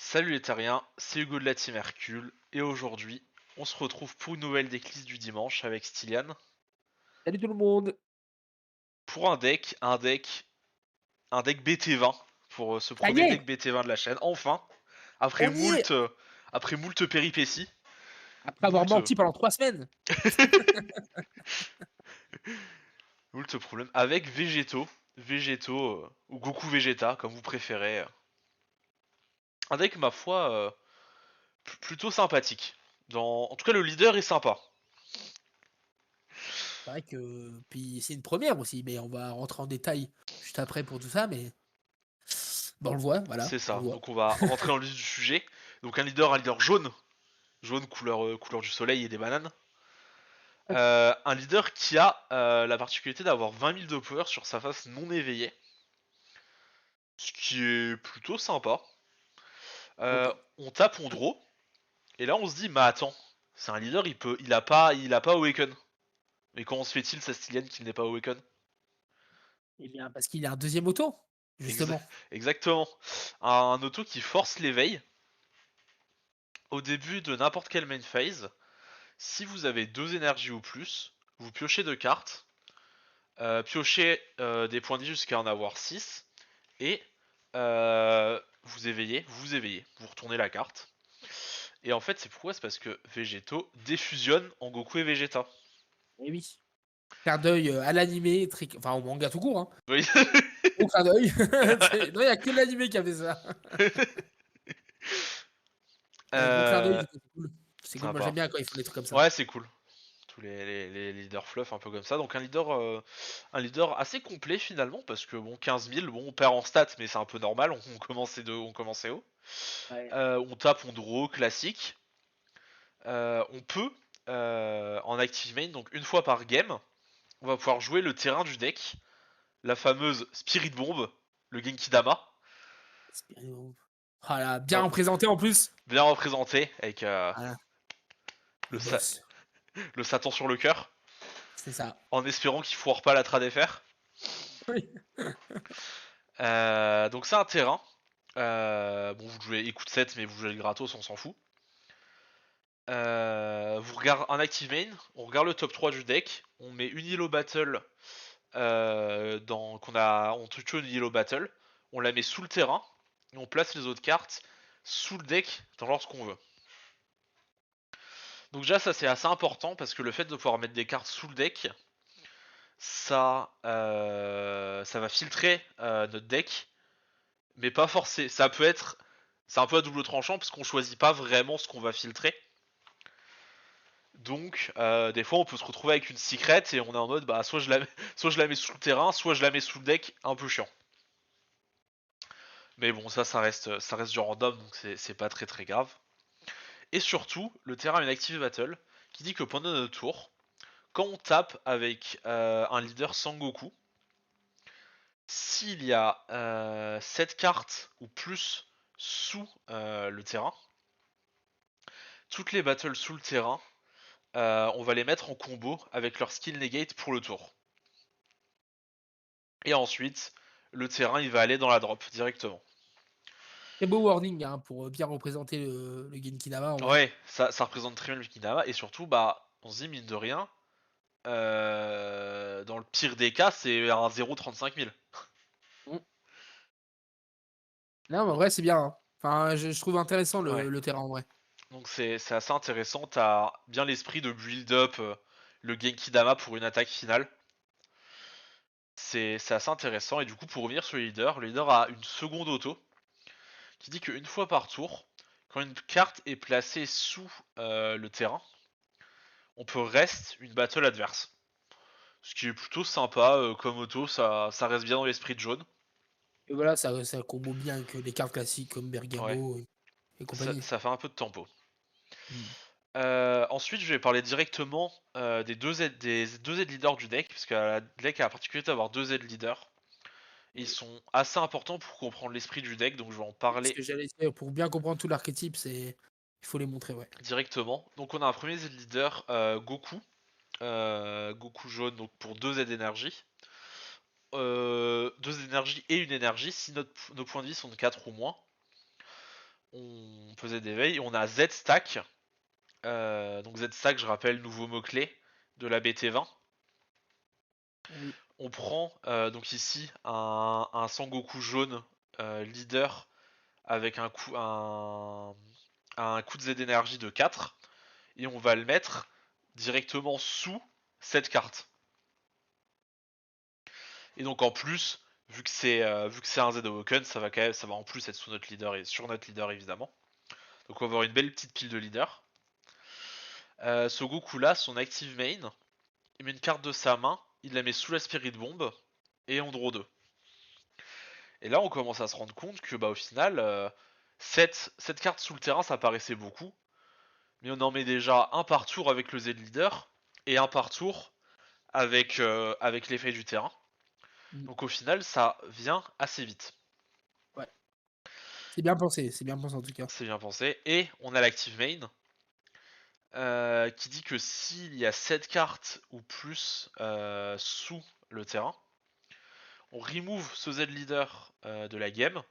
Salut les terriens, c'est Hugo de la Team Hercule, et aujourd'hui, on se retrouve pour une nouvelle decklist du dimanche avec Stylian, Salut tout le monde! pour un deck BT20, pour ce Ça y premier deck est! BT20 de la chaîne, enfin, après On y est! moult, après moult péripéties, Après avoir moult, menti pendant 3 semaines. moult problèmes, avec Végéto, ou Goku Vegeta, comme vous préférez. Un deck, ma foi, plutôt sympathique. En tout cas, le leader est sympa. C'est vrai que puis c'est une première aussi, mais on va rentrer en détail juste après pour tout ça, mais bah, on le voit, voilà, C'est on ça, le voit. donc on va rentrer dans le vif du sujet. Donc un leader jaune, jaune couleur du soleil et des bananes. Un leader qui a la particularité d'avoir 20 000 de power sur sa face non éveillée, ce qui est plutôt sympa. OK. On tape, on draw, et là on se dit, mais attends, c'est un leader, il a pas Awaken. Mais comment se fait-il, ça Stylian, qu'il n'est pas Awaken? Eh bien, parce qu'il y a un deuxième auto, Exa- justement. Exactement. Un auto qui force l'éveil au début de n'importe quelle main phase. Si vous avez 2 énergies ou plus, vous piochez 2 cartes, piochez des points de vie jusqu'à en avoir 6, et vous retournez la carte. Et en fait, c'est pourquoi? C'est parce que Végéto défusionne en Goku et Vegeta. Eh oui. Clin d'œil, à l'animé, très enfin au manga tout court, hein. Oui. Gros clin d'œil. Non, il y a que l'animé qui a fait ça. Gros clin d'œil, euh, du coup, c'est cool. C'est cool, moi Sympa. j'aime bien quand ils font des trucs comme ça. Ouais, c'est cool. Tous les leaders fluff un peu comme ça. Donc un leader assez complet finalement, parce que bon, 15 000, bon, on perd en stats, mais c'est un peu normal, on commençait haut. Ouais. On tape, on draw, classique. On peut, en active main, donc une fois par game, on va pouvoir jouer le terrain du deck, la fameuse Spirit Bomb, le Genki Dama, Spirou. Ah là, bien hop, représenté en plus. bien représenté avec Voilà, le, le sa- boss. le Satan sur le cœur, C'est ça. en espérant qu'il foire pas la trad FR. Oui. Donc c'est un terrain. Bon, vous jouez écoute 7, mais vous jouez le gratos, on s'en fout. Vous regardez un active main, on regarde le top 3 du deck, on met une Yellow Battle on touche une Yellow Battle, on la met sous le terrain, et on place les autres cartes sous le deck dans l'ordre qu'on veut. Donc déjà ça c'est assez important parce que le fait de pouvoir mettre des cartes sous le deck, ça va filtrer notre deck, mais pas forcé. C'est un peu à double tranchant parce qu'on choisit pas vraiment ce qu'on va filtrer. Donc des fois on peut se retrouver avec une secret et on est en mode bah soit je la mets sous le terrain, soit je la mets sous le deck, un peu chiant. Mais bon, ça reste du random, donc c'est pas très très grave. Et surtout, le terrain a une active battle qui dit que pendant notre tour, quand on tape avec un leader Sangoku, s'il y a 7 cartes ou plus sous le terrain, toutes les battles sous le terrain, on va les mettre en combo avec leur skill negate pour le tour. Et ensuite, le terrain il va aller dans la drop directement. Très beau warning, hein, pour bien représenter le Genkinama en vrai. Ouais, ça représente très bien le Kinama, et surtout, bah, on se dit mine de rien, dans le pire des cas, c'est un 0,35 000. Mm. Non, mais en vrai, c'est bien, hein. Enfin, je trouve intéressant Ouais. le terrain en vrai. Donc c'est assez intéressant. T'as bien l'esprit de build up le Genki Dama pour une attaque finale. C'est assez intéressant. Et du coup, pour revenir sur le leader a une seconde auto qui dit qu'une fois par tour, quand une carte est placée sous le terrain, on peut rest une battle adverse. Ce qui est plutôt sympa comme auto, ça reste bien dans l'esprit de jaune. Et voilà, ça combo bien avec les cartes classiques comme Ouais, Bergamo et ça, compagnie. ça fait un peu de tempo. Mm. Ensuite, je vais parler directement des deux aides leaders du deck, parce que le deck a la particularité d'avoir deux aides leaders. Ils sont assez importants pour comprendre l'esprit du deck, donc je vais en Ce parler que j'allais dire, pour bien comprendre tout l'archétype, c'est il faut les montrer, ouais. directement. Donc on a un premier aide leader, Goku. Goku jaune, donc pour deux aides d'énergie. Deux énergies et une énergie, si nos points de vie sont de 4 ou moins. on faisait des veilles. On a Z-Stack. Donc Z-Stack, je rappelle, nouveau mot-clé de la BT20. Oui. On prend donc ici un Sangoku jaune leader avec un coup de Z d'énergie de 4 et on va le mettre directement sous cette carte. Et donc en plus, vu que c'est un Z Awoken, ça va en plus être sous notre leader et sur notre leader évidemment. Donc on va avoir une belle petite pile de leaders. Ce Goku là, son active main, il met une carte de sa main, il la met sous la Spirit Bomb et on draw 2. Et là on commence à se rendre compte que au final, cette carte sous le terrain ça paraissait beaucoup, mais on en met déjà un par tour avec le Z leader et un par tour avec l'effet du terrain. Mm. Donc au final ça vient assez vite. Ouais. C'est bien pensé en tout cas. C'est bien pensé. Et on a l'active main qui dit que s'il y a 7 cartes ou plus sous le terrain, on remove ce Z leader de la game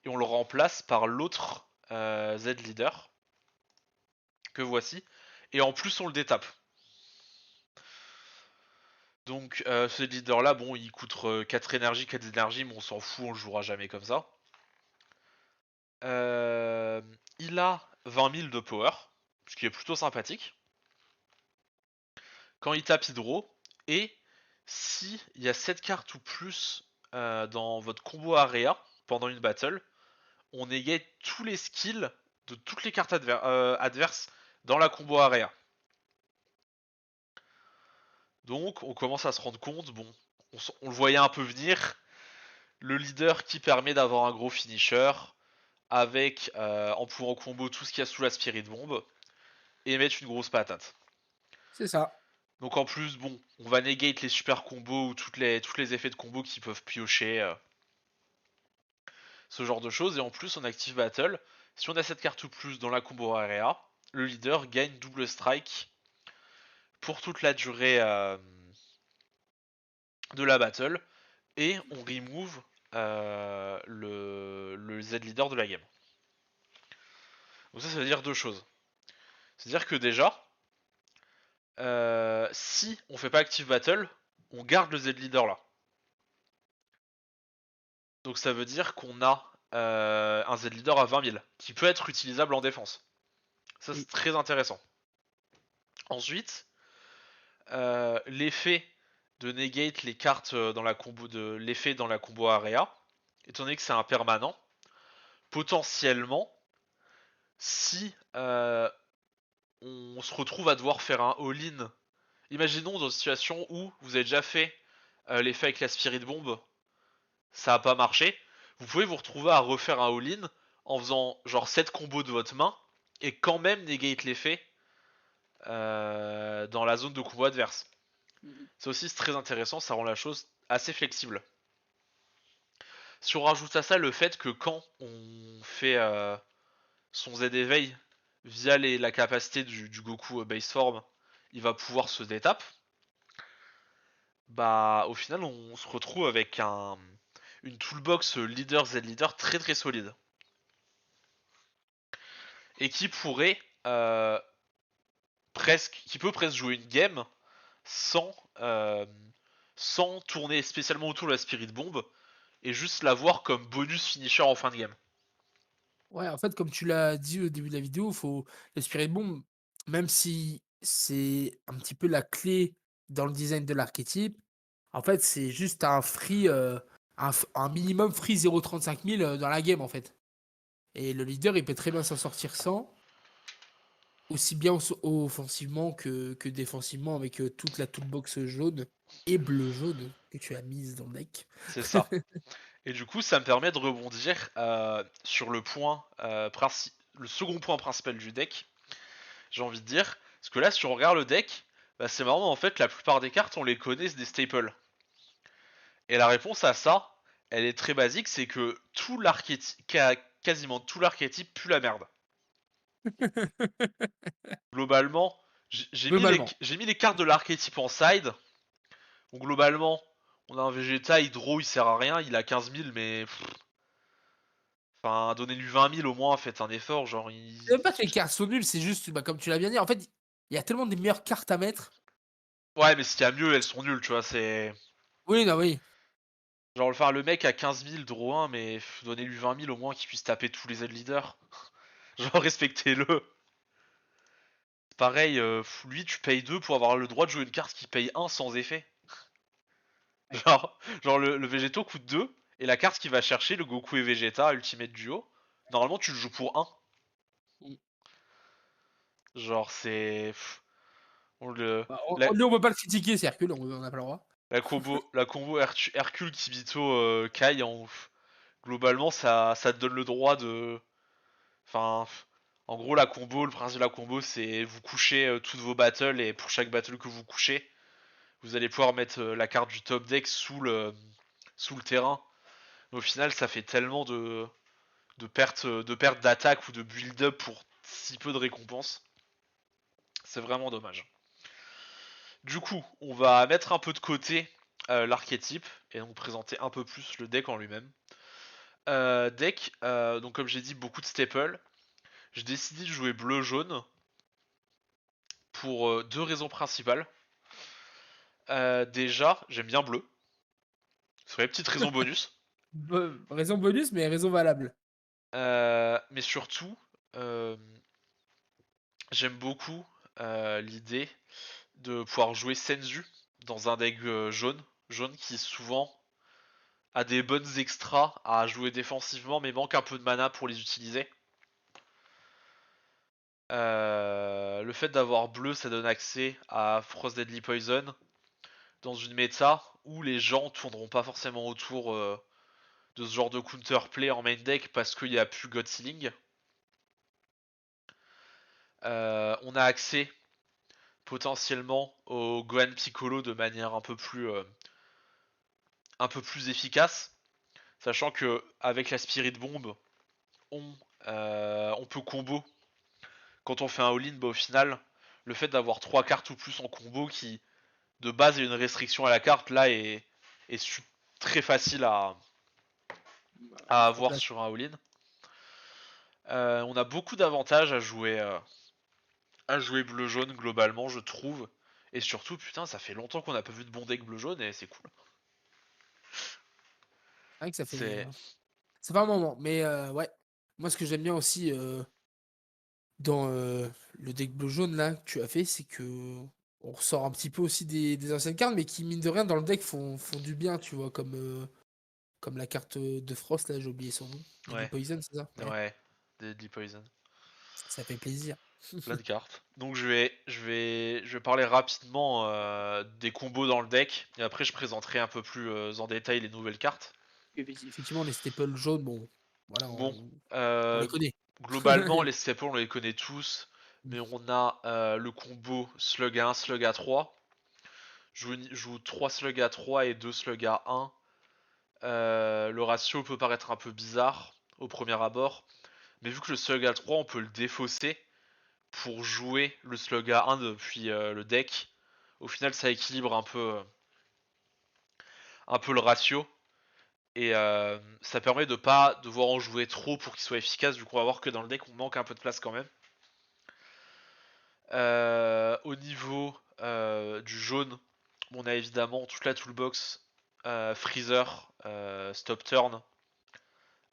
et on le remplace par l'autre Z leader que voici. Et en plus on le détape. Donc ce leader là, bon il coûte 4 énergies, 4 énergies, mais on s'en fout, on le jouera jamais comme ça. Il a 20 000 de power, ce qui est plutôt sympathique. Quand il tape Hydro, et si il y a 7 cartes ou plus dans votre combo area pendant une battle, on negate tous les skills de toutes les cartes adverses dans la combo area. Donc on commence à se rendre compte, bon, on le voyait un peu venir, le leader qui permet d'avoir un gros finisher, avec en pouvant combo tout ce qu'il y a sous la Spirit Bomb, et mettre une grosse patate. C'est ça. Donc en plus, bon, on va negate les super combos ou tous les effets de combo qui peuvent piocher ce genre de choses. Et en plus, en active battle, si on a cette carte ou plus dans la combo area, le leader gagne double strike pour toute la durée de la battle. Et on remove le Z leader de la game. Donc ça veut dire deux choses. C'est-à-dire que déjà, si on fait pas active battle, on garde le Z leader là. Donc ça veut dire qu'on a un Z leader à 20 000 qui peut être utilisable en défense. Ça c'est Oui. très intéressant. Ensuite, l'effet de negate les cartes dans la combo de l'effet dans la combo area, étant donné que c'est un permanent, potentiellement, si on se retrouve à devoir faire un all-in, imaginons dans une situation où vous avez déjà fait l'effet avec la Spirit Bomb, ça a pas marché, vous pouvez vous retrouver à refaire un all-in en faisant genre 7 combos de votre main et quand même negate l'effet dans la zone de combo adverse. Ça aussi c'est très intéressant, ça rend la chose assez flexible. Si on rajoute à ça le fait que quand on fait son Z éveil via la capacité du Goku base form, il va pouvoir se détape. Au final on se retrouve avec une toolbox leader Z leader très très solide et qui pourrait qui peut presque jouer une game sans euh, sans tourner spécialement autour de la Spirit Bomb et juste l'avoir comme bonus finisher en fin de game. Ouais, en fait, comme tu l'as dit au début de la vidéo, faut le Spirit Bomb, même si c'est un petit peu la clé dans le design de l'archétype, en fait, c'est juste un free, un minimum free 0,35 000 dans la game, en fait. Et le leader, il peut très bien s'en sortir sans, aussi bien offensivement que défensivement, avec toute la toolbox jaune et bleu-jaune que tu as mise dans le deck. C'est ça. Et du coup, ça me permet de rebondir sur le second point principal du deck, j'ai envie de dire. Parce que là, si on regarde le deck, c'est marrant, en fait, la plupart des cartes, on les connaît, c'est des staples. Et la réponse à ça, elle est très basique, c'est que quasiment tout l'archétype pue la merde. Globalement, Globalement. j'ai mis les cartes de l'archétype en side. Donc globalement, on a un Vegeta, Hydro, il sert à rien, il a 15 000, mais Enfin, donnez-lui 20 000 au moins, faites un effort, genre C'est même pas que les cartes sont nulles, c'est juste, bah, comme tu l'as bien dit, en fait, il y a tellement des meilleures cartes à mettre. Ouais, mais s'il y a mieux, elles sont nulles, tu vois, c'est... Oui, non, oui. Genre, enfin, le mec a 15 000 draw 1, mais donnez-lui 20 000 au moins qu'il puisse taper tous les aides leaders. Genre, respectez-le. Pareil, lui, tu payes 2 pour avoir le droit de jouer une carte qui paye 1 sans effet. Ouais. Genre le Végéto coûte 2, et la carte qui va chercher, le Goku et Vegeta Ultimate Duo, normalement tu le joues pour 1. Mmh. Genre c'est... on le... Bah, La, on peut pas le critiquer, c'est Hercule, on n'a pas le droit. la combo Hercule Kibito Kai, globalement ça te donne le droit de... Enfin... En gros la combo, le principe de la combo c'est vous couchez toutes vos battles, et pour chaque battle que vous couchez, vous allez pouvoir mettre la carte du top deck sous le terrain. Mais au final ça fait tellement de perte d'attaque ou de build-up pour si peu de récompenses. C'est vraiment dommage. Du coup, on va mettre un peu de côté l'archétype et donc présenter un peu plus le deck en lui-même. Deck, donc comme j'ai dit, beaucoup de staples. J'ai décidé de jouer bleu-jaune pour deux raisons principales. Déjà, j'aime bien bleu. Ce serait une petite raison bonus. Raison bonus, mais raison valable. Mais surtout, euh, j'aime beaucoup l'idée de pouvoir jouer Senzu dans un deck jaune qui souvent a des bonnes extras à jouer défensivement mais manque un peu de mana pour les utiliser. Le fait d'avoir bleu, ça donne accès à Frost Deadly Poison dans une méta où les gens tourneront pas forcément autour de ce genre de counterplay en main deck parce qu'il n'y a plus God Sealing. On a accès potentiellement au Gohan Piccolo de manière un peu plus efficace, sachant que avec la Spirit Bomb, on, on peut combo. Quand on fait un all-in, bah, au final, le fait d'avoir 3 cartes ou plus en combo qui, de base, est une restriction à la carte, là, est très facile à Mettre en avoir place. sur un all-in. On a beaucoup d'avantages à jouer bleu-jaune, globalement, je trouve. Et surtout, putain, ça fait longtemps qu'on n'a pas vu de bon deck bleu-jaune, et c'est cool. C'est vrai que C'est... ça fait un moment, mais ouais. Moi, ce que j'aime bien aussi, dans, le deck bleu jaune là, que tu as fait, c'est que on ressort un petit peu aussi des anciennes cartes, mais qui mine de rien dans le deck font du bien, tu vois? Comme la carte, de Frost là, j'ai oublié son nom. Deadly Ouais, Poison, c'est ça? Ouais, ouais, Deadly Poison. ça fait plaisir. Plein de cartes. Donc je vais parler rapidement des combos dans le deck, et après je présenterai un peu plus en détail les nouvelles cartes. Effectivement, les staples jaunes, bon, voilà, Bon, on les connaît. globalement les staples on les connaît tous, Mmh. mais on a le combo Slug à 1, Slug à 3. Joue 3 Slug à 3 et 2 Slug à 1. Le ratio peut paraître un peu bizarre au premier abord, mais vu que le Slug à 3 on peut le défausser pour jouer le Slug à 1 depuis le deck, au final ça équilibre un peu le ratio. Et ça permet de pas devoir en jouer trop pour qu'il soit efficace, vu qu'on va voir que dans le deck on manque un peu de place quand même. Au niveau du jaune, on a évidemment toute la toolbox Freezer, Stop Turn,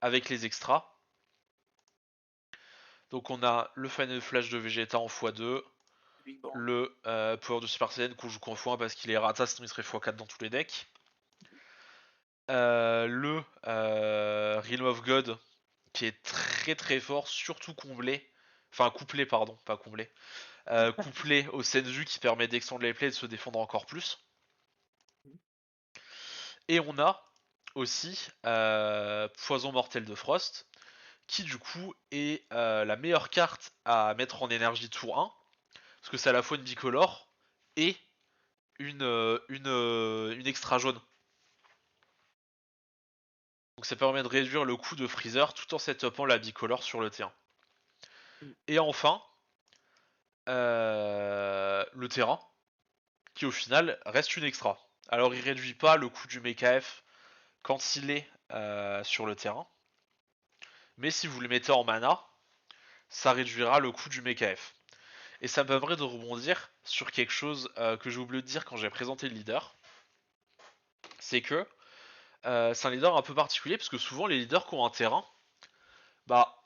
avec les extras. Donc on a le Final Flash de Vegeta en x2, Big Bang. le Power de Super Saiyan qu'on joue qu'en x1 parce qu'il est rata, sinon il serait x4 dans tous les decks. Le Realm of God qui est très très fort, surtout couplé pardon, pas comblé, couplé au Senzu qui permet d'extendre les plays et de se défendre encore plus. Et on a aussi Poison Mortel de Frost, qui du coup est la meilleure carte à mettre en énergie tour 1, parce que c'est à la fois une bicolore et une extra jaune. Donc ça permet de réduire le coût de Freezer tout en setupant la bicolore sur le terrain. Mmh. Et enfin, le terrain, qui au final reste une extra. Alors il réduit pas le coût du MKF quand il est sur le terrain, mais si vous le mettez en mana, ça réduira le coût du MKF. Et ça me permettrait de rebondir sur quelque chose que j'ai oublié de dire quand j'ai présenté le leader. C'est que c'est un leader un peu particulier parce que souvent les leaders qui ont un terrain, bah,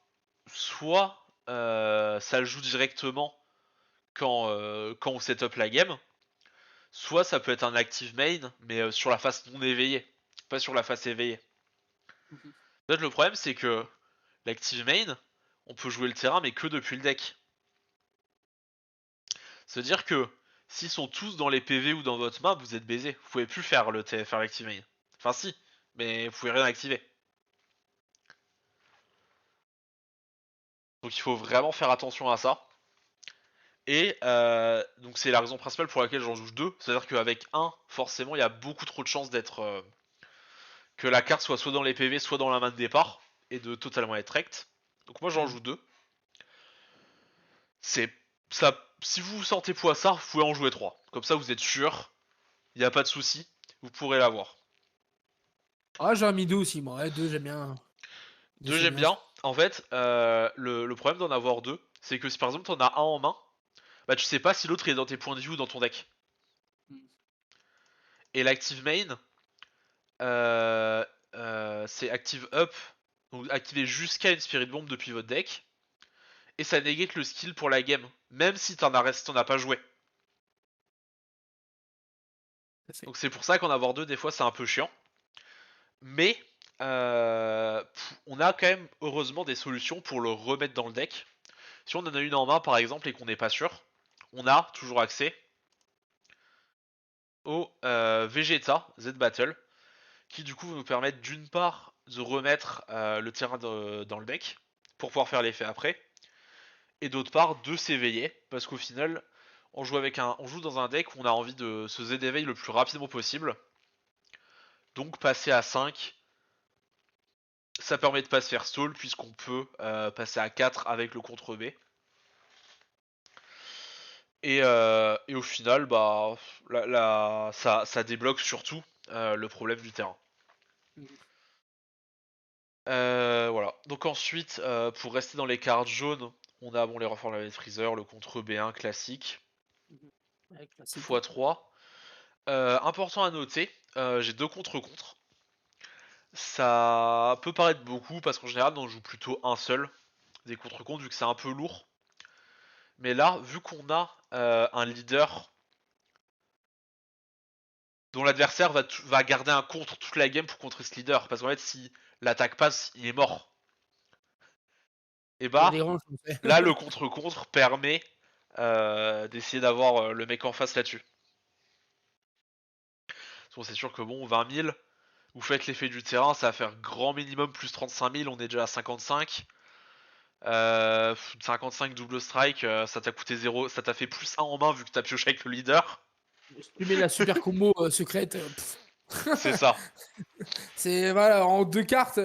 soit ça le joue directement quand on set up la game, soit ça peut être un active main, mais sur la face non éveillée, pas sur la face éveillée. Mhm. En fait, le problème c'est que l'active main, on peut jouer le terrain mais que depuis le deck. C'est-à-dire que s'ils sont tous dans les PV ou dans votre map, vous êtes baisé. Vous pouvez plus faire faire l'active main. Enfin si, mais vous pouvez rien activer. Donc il faut vraiment faire attention à ça. Et donc c'est la raison principale pour laquelle j'en joue deux. C'est-à-dire qu'avec un, forcément, il y a beaucoup trop de chances d'être que la carte soit dans les PV, soit dans la main de départ, et de totalement être rect. Donc moi j'en Mhm. joue deux. C'est ça. Si vous vous sentez poissard, vous pouvez en jouer trois. Comme ça vous êtes sûr, il n'y a pas de souci, vous pourrez l'avoir. Ah, j'aurais mis deux aussi, moi. Ouais, deux, j'aime bien. Deux, Deux c'est j'aime bien. bien. En fait, le problème d'en avoir deux, c'est que si par exemple t'en as un en main, bah tu sais pas si l'autre est dans tes points de vue ou dans ton deck. Mhm. Et l'active main, euh, c'est active up, donc activer jusqu'à une spirit bomb depuis votre deck, et ça négate le skill pour la game, même si t'en as pas joué. Tout à fait. Donc c'est pour ça qu'en avoir deux des fois c'est un peu chiant, mais on a quand même heureusement des solutions pour le remettre dans le deck. Si on en a une en main par exemple et qu'on n'est pas sûr, on a toujours accès au Vegeta Z Battle, qui du coup va nous permettre d'une part de remettre le terrain dans le deck pour pouvoir faire l'effet après, et d'autre part de s'éveiller, parce qu'au final on joue dans un deck où on a envie de se Z éveil le plus rapidement possible, donc passer à 5, ça permet de pas se faire stall puisqu'on peut passer à 4 avec le contre B. Et au final, bah, ça débloque surtout le problème du terrain. Mhm. Voilà. Donc ensuite, pour rester dans les cartes jaunes, on a bon les reformes de Freezer, le contre B1 classique, Mhm. Ouais, classique. x3. Important à noter, j'ai deux contre-contre. Ça peut paraître beaucoup parce qu'en général on joue plutôt un seul des contre-contre vu que c'est un peu lourd. Mais là, vu qu'on a un leader dont l'adversaire va garder un contre toute la game pour contrer ce leader, parce qu'en fait si l'attaque passe, il est mort. Et Il y a bah des grands, je sais. là le contre-contre permet d'essayer d'avoir le mec en face là-dessus. Bon, c'est sûr que bon, 20 000, vous faites l'effet du terrain, ça va faire grand minimum plus 35 000, on est déjà à 55. 55 double strike, ça t'a coûté 0, ça t'a fait plus 1 en main vu que t'as pioché avec le leader. Si tu mets la super combo secrète, C'est ça, c'est voilà, en deux cartes,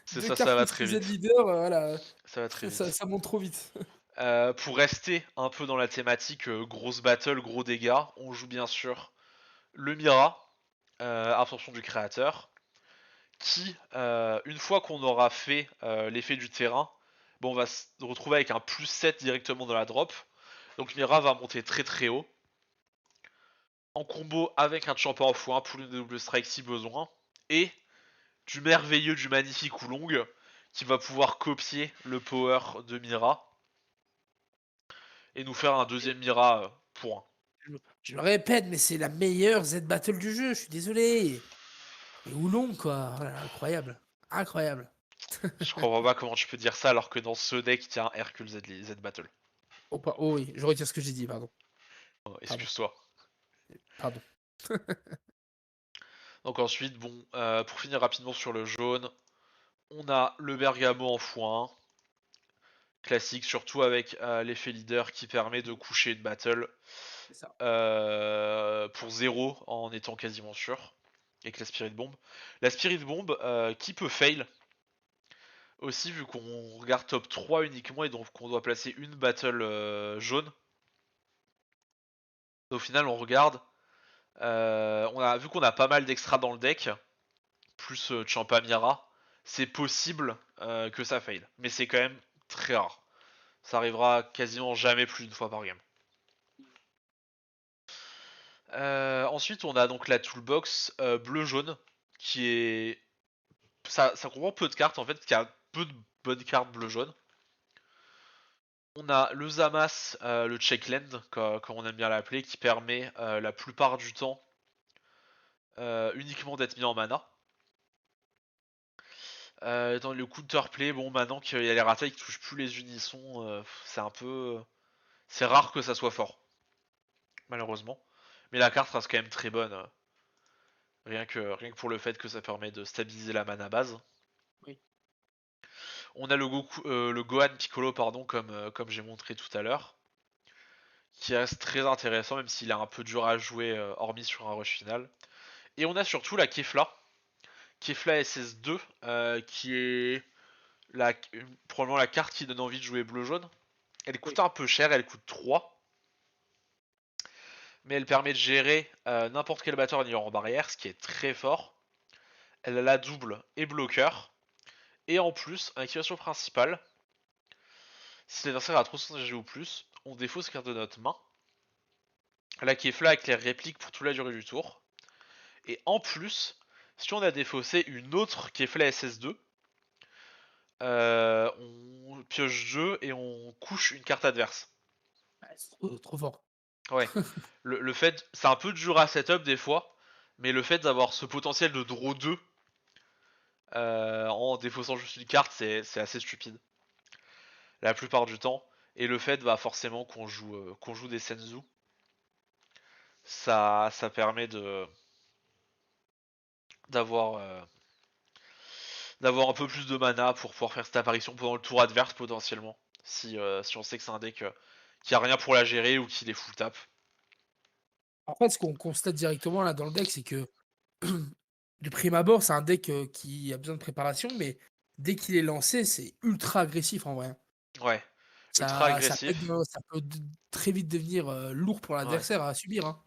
c'est deux ça, ça cartes va plus très Z vite. leader, voilà, Ça va très vite. ça monte trop vite. Pour rester un peu dans la thématique grosse battle, gros dégâts, on joue bien sûr le Mira, absorption du créateur, qui, une fois qu'on aura fait l'effet du terrain, bon, on va se retrouver avec un plus 7 directement dans la drop. Donc Mira va monter très très haut, en combo avec un champion en x1 pour une double strike si besoin, et du merveilleux, du magnifique Oolong, qui va pouvoir copier le power de Mira, et nous faire un deuxième Mira pour 1. Je le répète, mais c'est la meilleure Z battle du jeu, je suis désolé. Et Oulong, quoi, voilà, incroyable, incroyable. Je comprends pas comment tu peux dire ça alors que dans ce deck il y a un Hercule Z Battle. Oh oui, je retire ce que j'ai dit, pardon, Oh, pardon, excuse-toi. pardon. Donc ensuite, bon, pour finir rapidement sur le jaune, on a le Bergamo en x1, classique, surtout avec l'effet leader qui permet de coucher une battle C'est ça. pour 0 en étant quasiment sûr, avec la Spirit Bomb. La Spirit Bomb qui peut fail aussi vu qu'on regarde top 3 uniquement et donc qu'on doit placer une battle jaune. Au final on regarde, vu qu'on a pas mal d'extra dans le deck, plus Champamira, c'est possible que ça fail. Mais c'est quand même très rare. Ça arrivera quasiment jamais plus d'une fois par game. Ensuite, on a donc la toolbox bleu-jaune qui est. Ça comprend peu de cartes en fait, qui a peu de bonnes cartes bleu-jaune. On a le Zamas, le Checkland, comme on aime bien l'appeler, qui permet la plupart du temps uniquement d'être mis en mana. Dans le counterplay, bon, maintenant qu'il y a les rattailles qui touchent plus les unissons, c'est un peu. C'est rare que ça soit fort, malheureusement. Mais la carte reste quand même très bonne, rien que pour le fait que ça permet de stabiliser la mana base. Oui. On a le Gohan Piccolo, pardon, comme j'ai montré tout à l'heure, qui reste très intéressant, même s'il est un peu dur à jouer, hormis sur un rush final. Et on a surtout la Kefla SS2, qui est la, probablement la carte qui donne envie de jouer bleu-jaune. Elle coûte Oui. un peu cher, elle coûte 3, mais elle permet de gérer n'importe quel batteur en ayant en barrière, ce qui est très fort. Elle a la double et bloqueur. Et en plus, en activation principale, si l'adversaire a 300 GG ou plus, on défausse carte de notre main. La Kefla avec les répliques pour toute la durée du tour. Et en plus, si on a défaussé une autre Kefla SS2, on pioche 2 et on couche une carte adverse. Ouais, c'est trop fort. Ouais. Le fait, c'est un peu dur à setup des fois, mais le fait d'avoir ce potentiel de draw 2 en défaussant juste une carte, c'est assez stupide. La plupart du temps. Et le fait, bah, forcément, qu'on joue des Senzu, ça permet d'avoir d'avoir un peu plus de mana pour pouvoir faire cette apparition pendant le tour adverse potentiellement. Si on sait que c'est un deck qui a rien pour la gérer ou qu'il est full tap. En fait, ce qu'on constate directement là dans le deck, c'est que de prime abord, c'est un deck qui a besoin de préparation, mais dès qu'il est lancé, c'est ultra agressif en vrai, hein. Ouais, ultra Ça agressif. ça peut très vite devenir lourd pour Ouais. l'adversaire à subir, hein.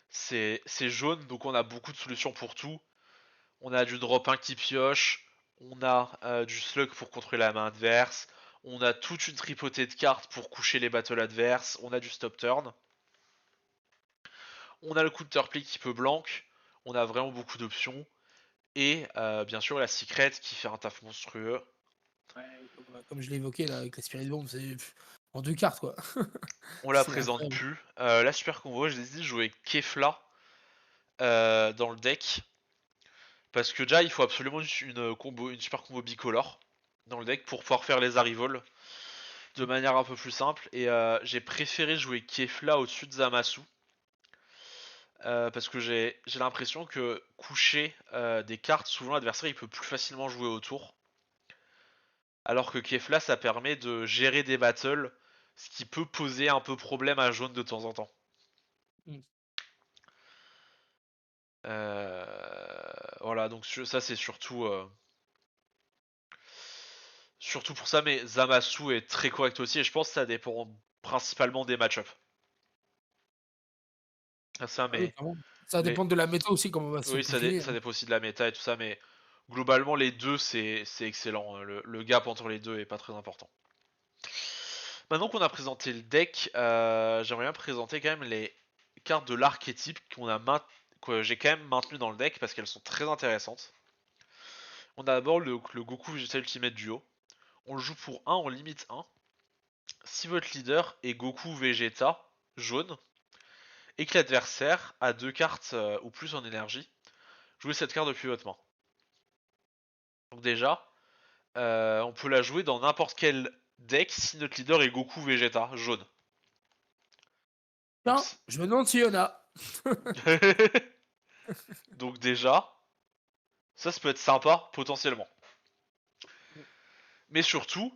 C'est jaune, donc on a beaucoup de solutions pour tout. On a du drop 1 qui pioche, on a du slug pour contrôler la main adverse, on a toute une tripotée de cartes pour coucher les battles adverses, on a du stop turn, on a le counterplay qui peut blank, on a vraiment beaucoup d'options, et bien sûr la secret qui fait un taf monstrueux. Ouais, comme je l'ai évoqué là avec la Spirit Bomb, c'est en 2 cartes quoi. On la C'est présente incroyable. plus. La super combo, j'ai décidé de jouer Kefla dans le deck. Parce que déjà, il faut absolument une super combo bicolore dans le deck pour pouvoir faire les arrivals de Mmh. manière un peu plus simple. Et j'ai préféré jouer Kefla au-dessus de Zamasu. Parce que j'ai l'impression que coucher des cartes, souvent l'adversaire il peut plus facilement jouer autour. Alors que Kefla ça permet de gérer des battles, ce qui peut poser un peu problème à jaune de temps en temps. Mmh. Voilà, donc ça c'est surtout pour ça, mais Zamasu est très correct aussi, et je pense que ça dépend principalement des match-ups. Ah, ça, Ah oui, mais clairement. Ça les... dépend de la méta aussi, comment on va se oui, peaufiner, ça hein. dépend aussi de la méta et tout ça, mais globalement, les deux, c'est excellent. Le gap entre les deux est pas très important. Maintenant qu'on a présenté le deck, j'aimerais bien présenter quand même les cartes de l'archétype que j'ai quand même maintenu dans le deck parce qu'elles sont très intéressantes. On a d'abord le Goku Vegeta Ultimate Duo. On le joue pour 1 en limite 1. Si votre leader est Goku Vegeta jaune et que l'adversaire a 2 cartes ou plus en énergie, jouez cette carte depuis votre main. Donc déjà, on peut la jouer dans n'importe quel deck si notre leader est Goku Vegeta jaune. Donc, Tiens, je me demande s'il y en a. donc déjà, ça peut être sympa potentiellement. Mais surtout,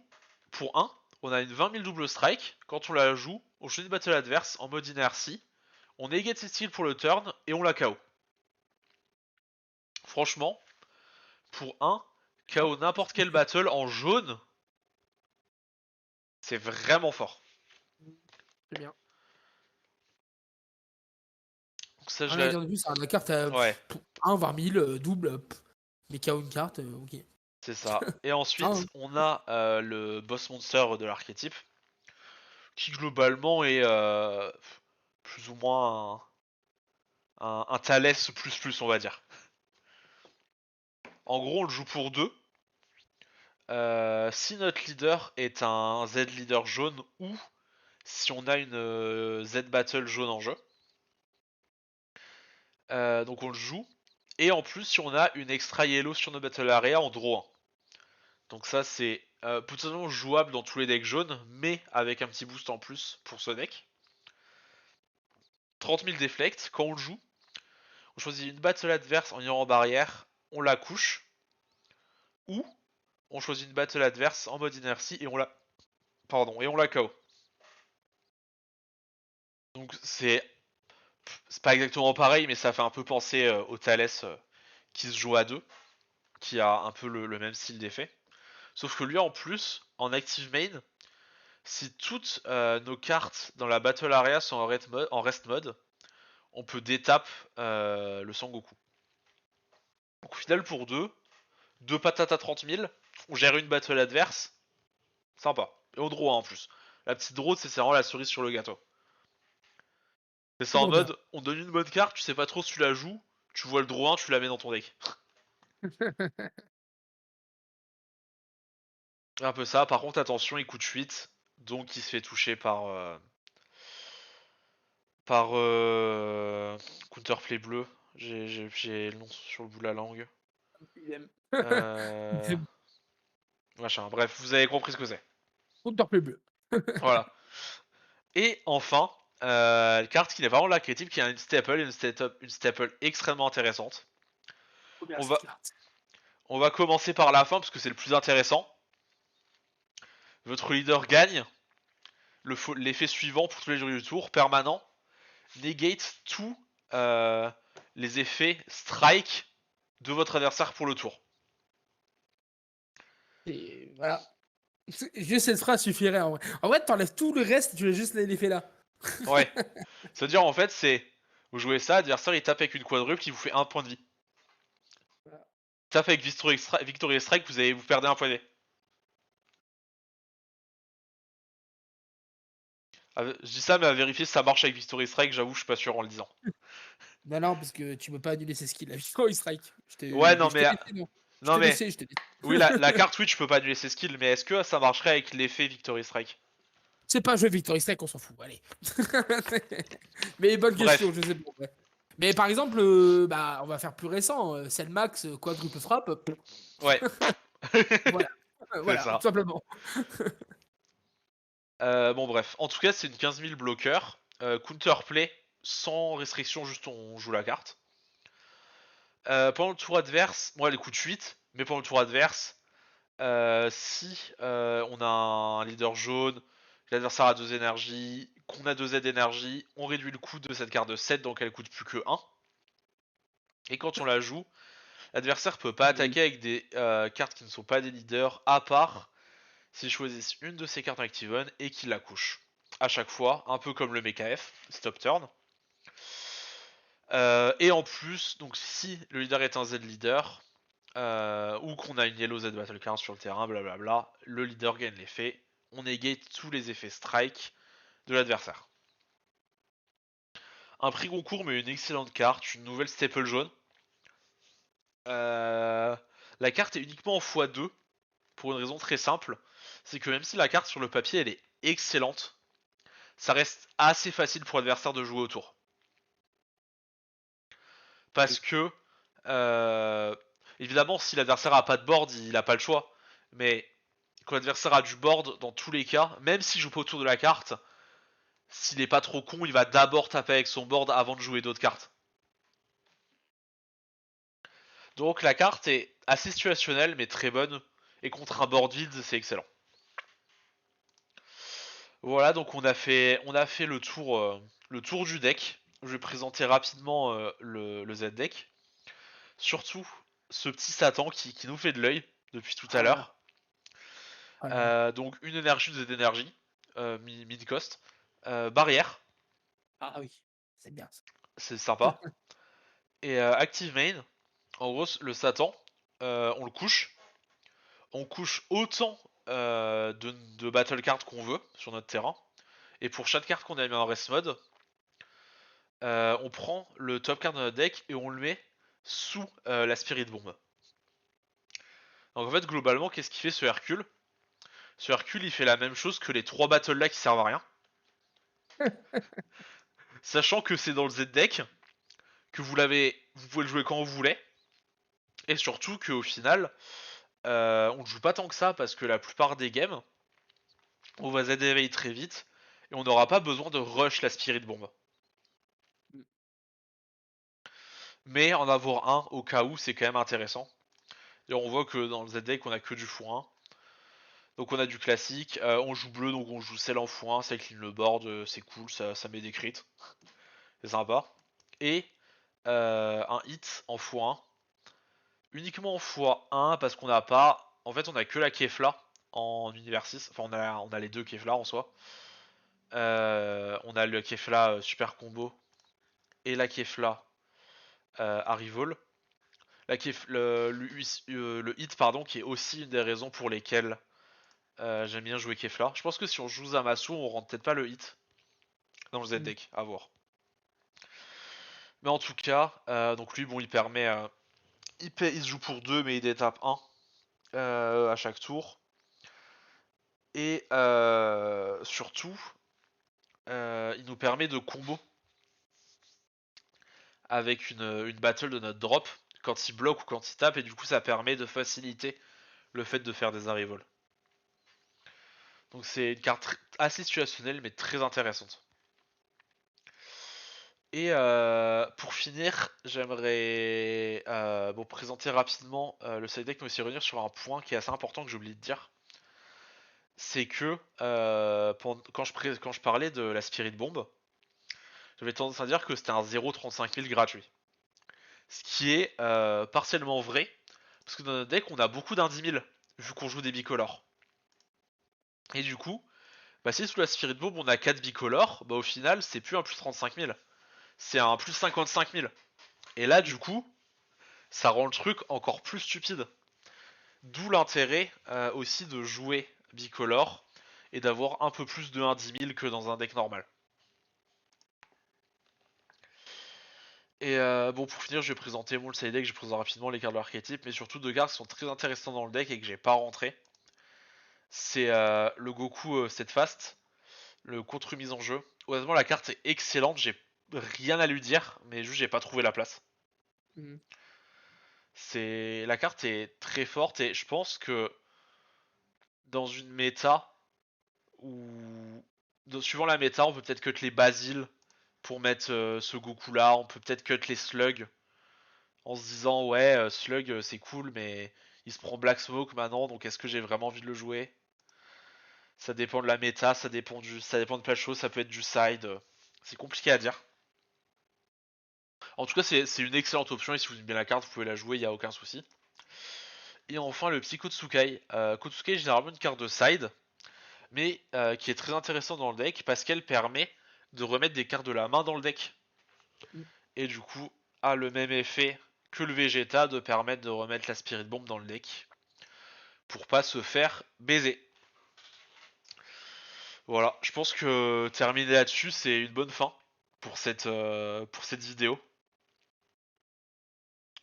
pour 1, on a une 20 000 double strike. Quand on la joue, on choisit une battle adverse en mode inertie. On negate ses skills pour le turn et on la KO. Franchement, pour 1, KO n'importe quel battle en jaune, c'est vraiment fort. C'est bien. Donc ça, je Rien à la... dire de plus, hein, la carte, Ouais. 1, 20 000, double, mais KO une carte, OK. C'est ça. Et ensuite, Hein. on a le boss monster de l'archétype, qui globalement est plus ou moins un Thalès plus, on va dire. En gros, on le joue pour deux. Si notre leader est un Z leader jaune ou si on a une Z battle jaune en jeu. Donc on le joue. Et en plus, si on a une extra yellow sur notre battle area en draw 1. Donc ça, c'est potentiellement jouable dans tous les decks jaunes, mais avec un petit boost en plus pour ce deck. 30 000 deflect, quand on le joue, on choisit une battle adverse en ignorant barrière, on la couche, ou on choisit une battle adverse en mode inertie et on la, pardon, et on la KO. Donc c'est pas exactement pareil, mais ça fait un peu penser au Thalès qui se joue à deux, qui a un peu le même style d'effet. Sauf que lui en plus, en active main, si toutes nos cartes dans la battle area sont en rest mode, on peut détap le Sangoku. Donc au final pour deux patates à 30 000, on gère une battle adverse, sympa. Et au draw en plus. La petite draw, c'est vraiment la cerise sur le gâteau. C'est ça en Toujours bien. mode, on donne une bonne carte, tu sais pas trop si tu la joues, tu vois le draw 1, tu la mets dans ton deck. Un peu ça, par contre attention, il coûte 8, donc il se fait toucher par counterplay bleu. J'ai le nom sur le bout de la langue. Il aime. Euh... Machin, bref, vous avez compris ce que c'est. Counterplay bleu. Voilà. Et enfin, une carte qui n'est vraiment l'archétype, qui a une staple extrêmement intéressante. Trop bien On cette va, carte. on va commencer par la fin parce que c'est le plus intéressant. Votre leader gagne l'effet suivant pour tous les jours du tour, permanent. Negate tous euh, les effets strike de votre adversaire pour le tour. Et voilà. Juste cette phrase suffirait en vrai. En vrai, t'enlèves tout le reste, tu as juste l'effet là. Ouais. C'est-à-dire en fait c'est vous jouez ça, l'adversaire il tape avec une quadruple qui vous fait un point de vie. Voilà. Tape avec Victory Strike, vous perdez un point de vie. Je dis ça mais à vérifier si ça marche avec Victory Strike, j'avoue je suis pas sûr en le disant. Non, non, parce que tu peux pas annuler ses skills. Oh, il strike. Ouais non Je t'ai mais laissé, non. Je non t'ai mais laissé, je t'ai oui laissé. la carte Twitch peut pas annuler ses skills mais est-ce que ça marcherait avec l'effet Victory Strike? C'est pas un jeu Victory Strike, on s'en fout. Allez. Mais bonne question, Bref, je sais pas. Ouais. Mais par exemple, bah, on va faire plus récent. Max, quadruple frappe. ouais. Voilà. C'est Voilà, tout ça. simplement. Bon bref, en tout cas c'est une 15 000 bloqueur, counterplay sans restriction, juste on joue la carte. Pendant le tour adverse, moi elle coûte 8, mais pendant le tour adverse, si on a un leader jaune, l'adversaire a 2 énergies, qu'on a 2 Z d'énergie, on réduit le coût de cette carte de 7, donc elle coûte plus que 1. Et quand on la joue, l'adversaire peut pas Oui. attaquer avec des cartes qui ne sont pas des leaders, à part s'ils choisissent une de ces cartes en active on et qu'ils la couchent. À chaque fois, un peu comme le MKF, stop turn. Et en plus, donc si le leader est un Z leader, ou qu'on a une Yellow Z Battle Card sur le terrain, blablabla, le leader gagne l'effet. On negate tous les effets strike de l'adversaire. Un prix concours, mais une excellente carte, une nouvelle staple jaune. La carte est uniquement en x2, pour une raison très simple. C'est que même si la carte sur le papier elle est excellente, ça reste assez facile pour l'adversaire de jouer autour. Parce que, euh, évidemment, si l'adversaire a pas de board, il a pas le choix. Mais quand l'adversaire a du board, dans tous les cas, même s'il joue pas autour de la carte, s'il est pas trop con, il va d'abord taper avec son board avant de jouer d'autres cartes. Donc la carte est assez situationnelle, mais très bonne. Et contre un board vide, c'est excellent. Voilà, donc on a fait le tour du deck. Je vais présenter rapidement le Z deck. Surtout ce petit Satan qui nous fait de l'œil depuis tout à Oh là là. l'heure. Oh là là. Donc une énergie, Z énergie, mid cost. Barrière, Ah oui, c'est bien ça. c'est sympa. Et active main, en gros le Satan, on le couche. On couche autant de battle cards qu'on veut sur notre terrain. Et pour chaque carte qu'on a mis en rest mode, on prend le top card de notre deck et on le met sous la Spirit Bomb. Donc en fait, globalement, qu'est-ce qu'il fait ce Hercule? Ce Hercule, il fait la même chose que les 3 battles là qui servent à rien. Sachant que c'est dans le Z-Deck, que vous pouvez le jouer quand vous voulez. Et surtout qu'au final, on ne joue pas tant que ça parce que la plupart des games, on va Z-Éveil très vite et on n'aura pas besoin de rush la Spirit Bomb. Mm. Mais en avoir un au cas où, c'est quand même intéressant. Et on voit que dans le Z-Deck, on a que du x1. Donc on a du classique, on joue bleu, donc on joue celle en x1, celle clean le board, c'est cool, ça met des crits. C'est sympa. Et un hit en x1. Uniquement en x1 parce qu'on n'a pas. En fait, on a que la Kefla en univers 6. Enfin, on a les deux Kefla en soi. On a le Kefla super combo et la Kefla Arrival. Le hit, pardon, qui est aussi une des raisons pour lesquelles j'aime bien jouer Kefla. Je pense que si on joue Zamasu, on rentre peut-être pas le hit dans le Mm. Z-Deck, à voir. Mais en tout cas, donc lui, bon, il permet. Il se joue pour 2, mais il détape 1 à chaque tour. Et surtout, il nous permet de combo avec une battle de notre drop quand il bloque ou quand il tape, et du coup ça permet de faciliter le fait de faire des arrivals. Donc c'est une carte assez situationnelle mais très intéressante. Et pour finir, j'aimerais présenter rapidement le side deck, mais aussi revenir sur un point qui est assez important que j'ai oublié de dire. C'est que quand je parlais de la Spirit Bomb, j'avais tendance à dire que c'était un 0,35 000 gratuit. Ce qui est partiellement vrai, parce que dans notre deck, on a beaucoup d'un 10 000, vu qu'on joue des bicolores. Et du coup, bah, si sous la Spirit Bomb on a 4 bicolores, bah au final, c'est plus un plus 35 000, c'est un plus 55 000. Et là, du coup, ça rend le truc encore plus stupide. D'où l'intérêt aussi de jouer bicolore et d'avoir un peu plus de 1 10 000 que dans un deck normal. Et bon, pour finir, je vais présenter mon side deck, je présente rapidement les cartes de l'archétype, mais surtout deux cartes qui sont très intéressantes dans le deck et que j'ai pas rentré. C'est le Goku Steadfast, le contre mise en jeu. Honnêtement, la carte est excellente, j'ai rien à lui dire, mais juste j'ai pas trouvé la place. Mm. La carte est très forte et je pense que dans une méta où suivant la méta, on peut peut-être cut les Basiles pour mettre ce Goku là, on peut peut-être cut les Slug en se disant ouais Slug c'est cool mais il se prend Black Smoke maintenant donc est-ce que j'ai vraiment envie de le jouer? Ça dépend de la méta, ça dépend de plein de choses, ça peut être du side, c'est compliqué à dire. En tout cas c'est une excellente option et si vous aimez bien la carte vous pouvez la jouer, il n'y a aucun souci. Et enfin le petit Kotsukai. Kotsukai est généralement une carte de side mais qui est très intéressant dans le deck parce qu'elle permet de remettre des cartes de la main dans le deck. Mm. Et du coup a le même effet que le Vegeta de permettre de remettre la Spirit Bomb dans le deck pour pas se faire baiser. Voilà, je pense que terminer là-dessus, c'est une bonne fin pour cette vidéo.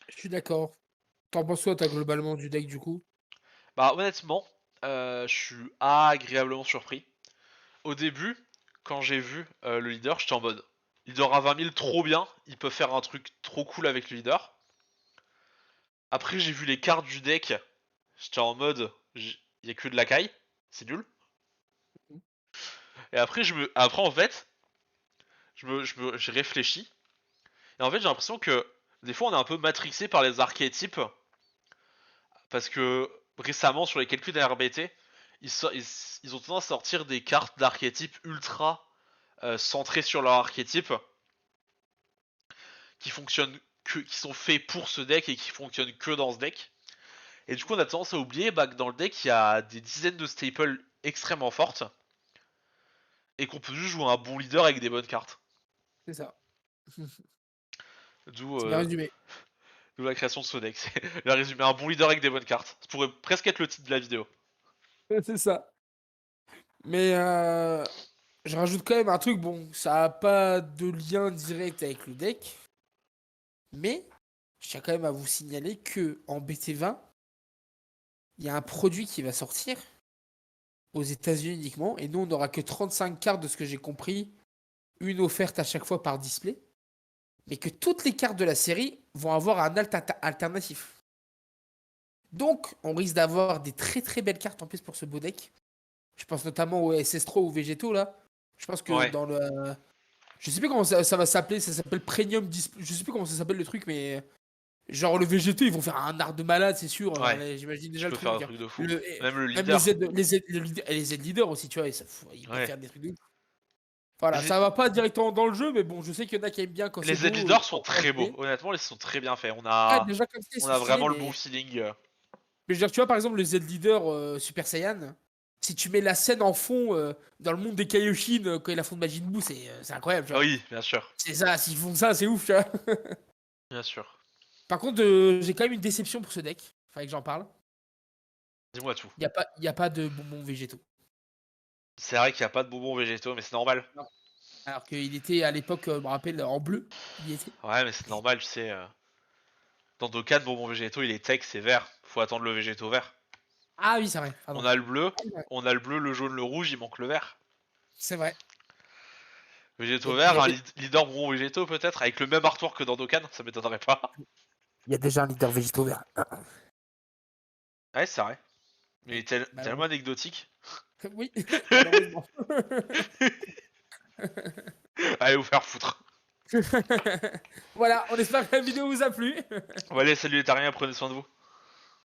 Je suis d'accord. T'en penses quoi, toi, globalement, du deck, du coup? Bah honnêtement, je suis agréablement surpris. Au début, quand j'ai vu le leader, j'étais en mode leader à 20 000, trop bien, il peut faire un truc trop cool avec le leader. Après, j'ai vu les cartes du deck, j'étais en mode il y a que de la caille, c'est nul. Mm. Et après en fait, j'ai réfléchi. Et en fait, j'ai l'impression que des fois, on est un peu matrixé par les archétypes parce que récemment sur les calculs d'RBT, ils ont tendance à sortir des cartes d'archétypes ultra centrées sur leur archétype, qui fonctionnent qui sont faits pour ce deck et qui fonctionnent que dans ce deck. Et du coup, on a tendance à oublier que dans le deck, il y a des dizaines de staples extrêmement fortes et qu'on peut juste jouer un bon leader avec des bonnes cartes. C'est ça. D'où C'est bien résumé. la création de ce deck. Il a résumé un bon leader avec des bonnes cartes. Ça pourrait presque être le titre de la vidéo. C'est ça. Mais je rajoute quand même un truc, bon, ça a pas de lien direct avec le deck, mais je tiens quand même à vous signaler que en BT20, il y a un produit qui va sortir aux États-Unis uniquement, et nous on n'aura que 35 cartes de ce que j'ai compris, une offerte à chaque fois par display, mais que toutes les cartes de la série vont avoir un alternatif. Donc, on risque d'avoir des très très belles cartes en plus pour ce beau deck. Je pense notamment aux SS3 ou Végétaux là. Je pense que Ouais. dans le. Je sais plus comment ça va s'appeler, ça s'appelle Premium Display. Je sais plus comment ça s'appelle le truc, mais. Genre le végétaux, ils vont faire un art de malade, c'est sûr. Ouais. J'imagine Tu déjà le peux truc. faire un truc de fou. Le, Même le même les leader. Z, les Z leaders aussi, tu vois, ils peuvent Ouais. faire des trucs de ouf. Voilà, Les, ça va pas directement dans le jeu, mais bon, je sais qu'il y en a qui aiment bien quand les c'est Z beau leaders sont en très beaux. jouer. Honnêtement, ils sont très bien faits. Ah, déjà comme ça, ils On sont a stylés, vraiment le bon feeling. mais je veux dire, tu vois, par exemple, le Z leader Super Saiyan, si tu mets la scène en fond dans le monde des Kaioshin quand ils affrontent Majin Buu, c'est incroyable, tu Ah vois. oui, bien sûr. C'est ça, s'ils font ça, c'est ouf, tu vois. Bien sûr. Par contre, j'ai quand même une déception pour ce deck. Fallait que j'en parle. Dis-moi tout. Y a pas de bonbons végétaux. C'est vrai qu'il n'y a pas de bonbons végétaux, mais c'est normal. Non. Alors qu'il était à l'époque, je me rappelle, en bleu. Il y était. Ouais, mais c'est normal, tu sais. Dans Dokkan, bonbons végétaux, il est tech, c'est vert. Faut attendre le végétaux vert. Ah oui, c'est vrai, On pardon. a le bleu, C'est vrai. on a le bleu, le jaune, le rouge, il manque le vert. C'est vrai. Végétaux Il y vert, a un des- leader bonbon végétaux peut-être, avec le même artwork que dans Dokkan, ça m'étonnerait pas. il y a déjà un leader végétaux vert. Ouais, c'est vrai. Mais il Oui, est tellement malheureusement. anecdotique. Oui, malheureusement. Allez vous faire foutre. Voilà, on espère que la vidéo vous a plu. Bon allez, salut les tariens, prenez soin de vous.